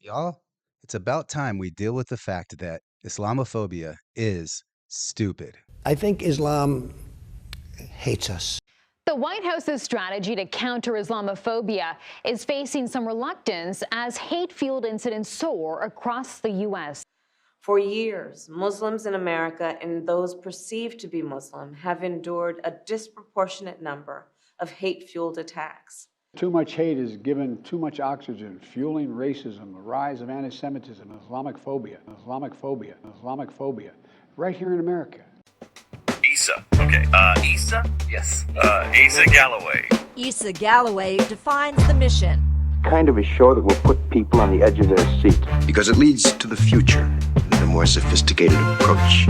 Y'all, it's about time we deal with the fact that Islamophobia is stupid. I think Islam hates us. The White House's strategy to counter Islamophobia is facing some reluctance as hate-fueled incidents soar across the U.S. For years, Muslims in America and those perceived to be Muslim have endured a disproportionate number of hate-fueled attacks. Too much hate is given too much oxygen, fueling racism, the rise of anti-Semitism, Islamophobia, right here in America. Issa. Okay. Issa? Yes. Issa Galloway. Issa Galloway defines the mission. Kind of a show that will put people on the edge of their seat. Because it leads to the future with a more sophisticated approach.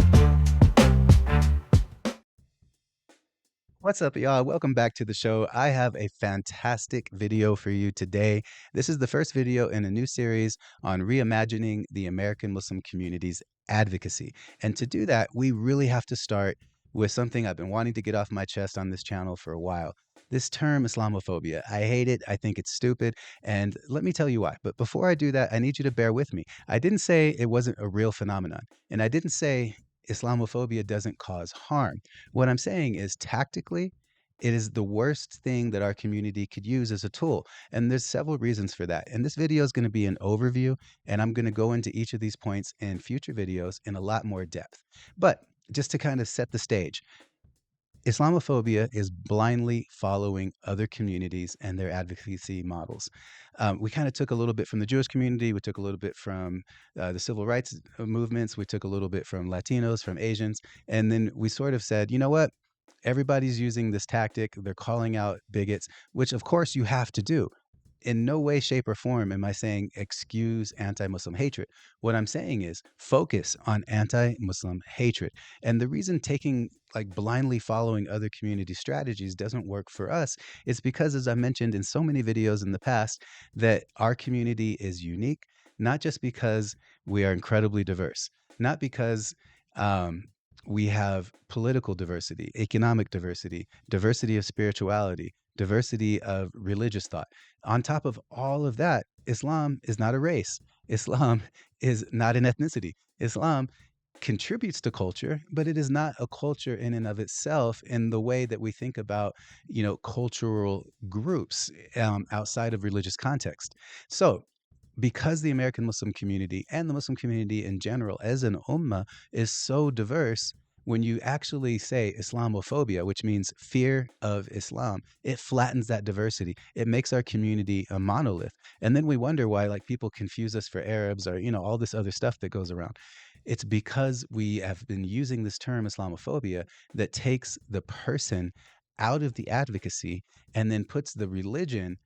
What's up, y'all? Welcome back to the show. I have a fantastic video for you today. This is the first video in a new series on reimagining the American Muslim community's advocacy. And to do that, we really have to start with something I've been wanting to get off my chest on this channel for a while. This term, Islamophobia. I hate it. I think it's stupid. And let me tell you why. But before I do that, I need you to bear with me. I didn't say it wasn't a real phenomenon. And I didn't say Islamophobia doesn't cause harm. What I'm saying is tactically, it is the worst thing that our community could use as a tool. And there's several reasons for that. And this video is going to be an overview, and I'm going to go into each of these points in future videos in a lot more depth. But just to kind of set the stage, Islamophobia is blindly following other communities and their advocacy models. We kind of took a little bit from the Jewish community. We took a little bit from the civil rights movements. We took a little bit from Latinos, from Asians. And then we sort of said, you know what? Everybody's using this tactic. They're calling out bigots, which of course you have to do. In no way, shape, or form am I saying excuse anti-Muslim hatred. What I'm saying is focus on anti-Muslim hatred. And the reason taking blindly following other community strategies doesn't work for us is because, as I mentioned in so many videos in the past, that our community is unique, not just because we are incredibly diverse, not because we have political diversity, economic diversity, diversity of spirituality, diversity of religious thought. On top of all of that, Islam is not a race. Islam is not an ethnicity. Islam contributes to culture, but it is not a culture in and of itself in the way that we think about, cultural groups outside of religious context. So because the American Muslim community and the Muslim community in general as an ummah is so diverse, when you actually say Islamophobia, which means fear of Islam, it flattens that diversity. It makes our community a monolith. And then we wonder why people confuse us for Arabs or, all this other stuff that goes around. It's because we have been using this term Islamophobia that takes the person out of the advocacy and then puts the religion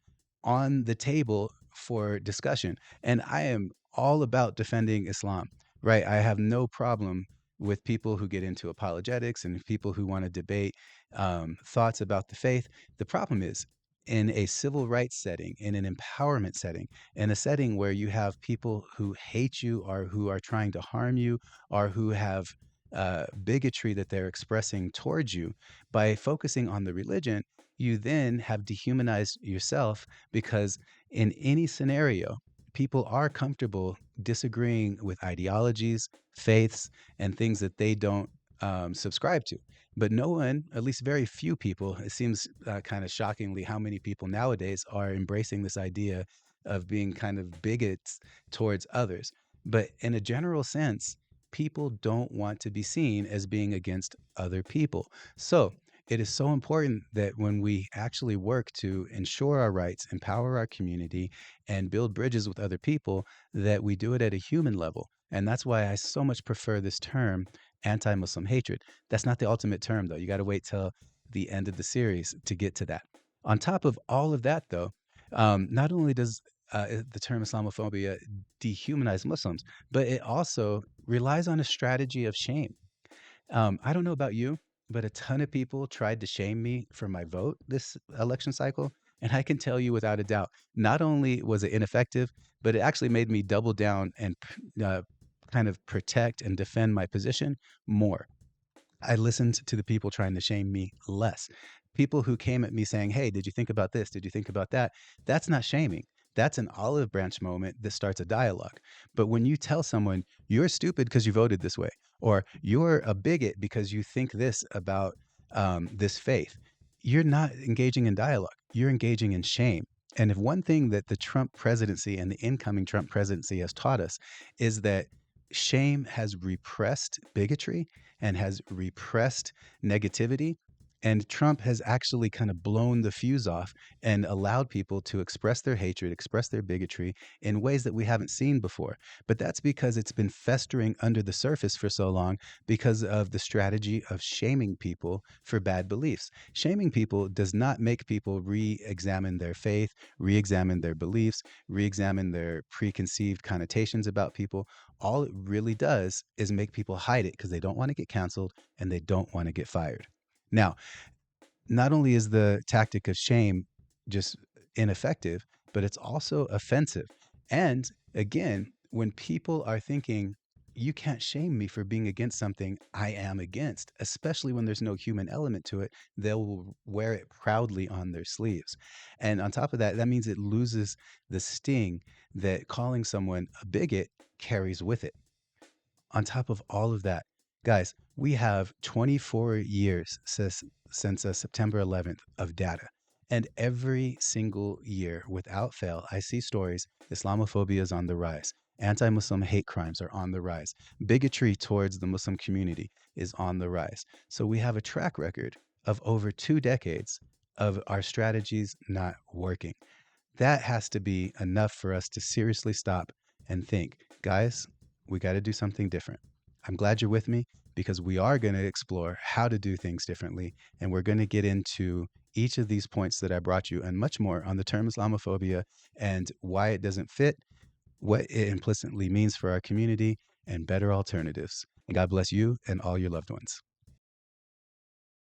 on the table for discussion. And I am all about defending Islam, right? I have no problem with people who get into apologetics and people who want to debate thoughts about the faith. The problem is in a civil rights setting, in an empowerment setting, in a setting where you have people who hate you or who are trying to harm you or who have bigotry that they're expressing towards you, by focusing on the religion, you then have dehumanized yourself because in any scenario, people are comfortable disagreeing with ideologies, faiths, and things that they don't subscribe to. But no one, at least very few people, it seems kind of shockingly how many people nowadays are embracing this idea of being kind of bigots towards others. But in a general sense, people don't want to be seen as being against other people. So it is so important that when we actually work to ensure our rights, empower our community, and build bridges with other people, that we do it at a human level. And that's why I so much prefer this term, anti-Muslim hatred. That's not the ultimate term, though. You got to wait till the end of the series to get to that. On top of all of that, though, not only does the term Islamophobia dehumanize Muslims, but it also relies on a strategy of shame. I don't know about you, but a ton of people tried to shame me for my vote this election cycle. And I can tell you without a doubt, not only was it ineffective, but it actually made me double down and kind of protect and defend my position more. I listened to the people trying to shame me less. People who came at me saying, hey, did you think about this? Did you think about that? That's not shaming. That's an olive branch moment that starts a dialogue. But when you tell someone, you're stupid because you voted this way, or you're a bigot because you think this about this faith, you're not engaging in dialogue. You're engaging in shame. And if one thing that the Trump presidency and the incoming Trump presidency has taught us is that shame has repressed bigotry and has repressed negativity. And Trump has actually kind of blown the fuse off and allowed people to express their hatred, express their bigotry in ways that we haven't seen before. But that's because it's been festering under the surface for so long because of the strategy of shaming people for bad beliefs. Shaming people does not make people re examine their faith, re examine their beliefs, re examine their preconceived connotations about people. All it really does is make people hide it because they don't want to get canceled and they don't want to get fired. Now, not only is the tactic of shame just ineffective, but it's also offensive. And again, when people are thinking, you can't shame me for being against something I am against, especially when there's no human element to it, they'll wear it proudly on their sleeves. And on top of that, that means it loses the sting that calling someone a bigot carries with it. On top of all of that, guys, we have 24 years since September 11th of data. And every single year, without fail, I see stories. Islamophobia is on the rise. Anti-Muslim hate crimes are on the rise. Bigotry towards the Muslim community is on the rise. So we have a track record of over 2 decades of our strategies not working. That has to be enough for us to seriously stop and think, guys, we got to do something different. I'm glad you're with me because we are going to explore how to do things differently. And we're going to get into each of these points that I brought you and much more on the term Islamophobia and why it doesn't fit, what it implicitly means for our community, and better alternatives. And God bless you and all your loved ones.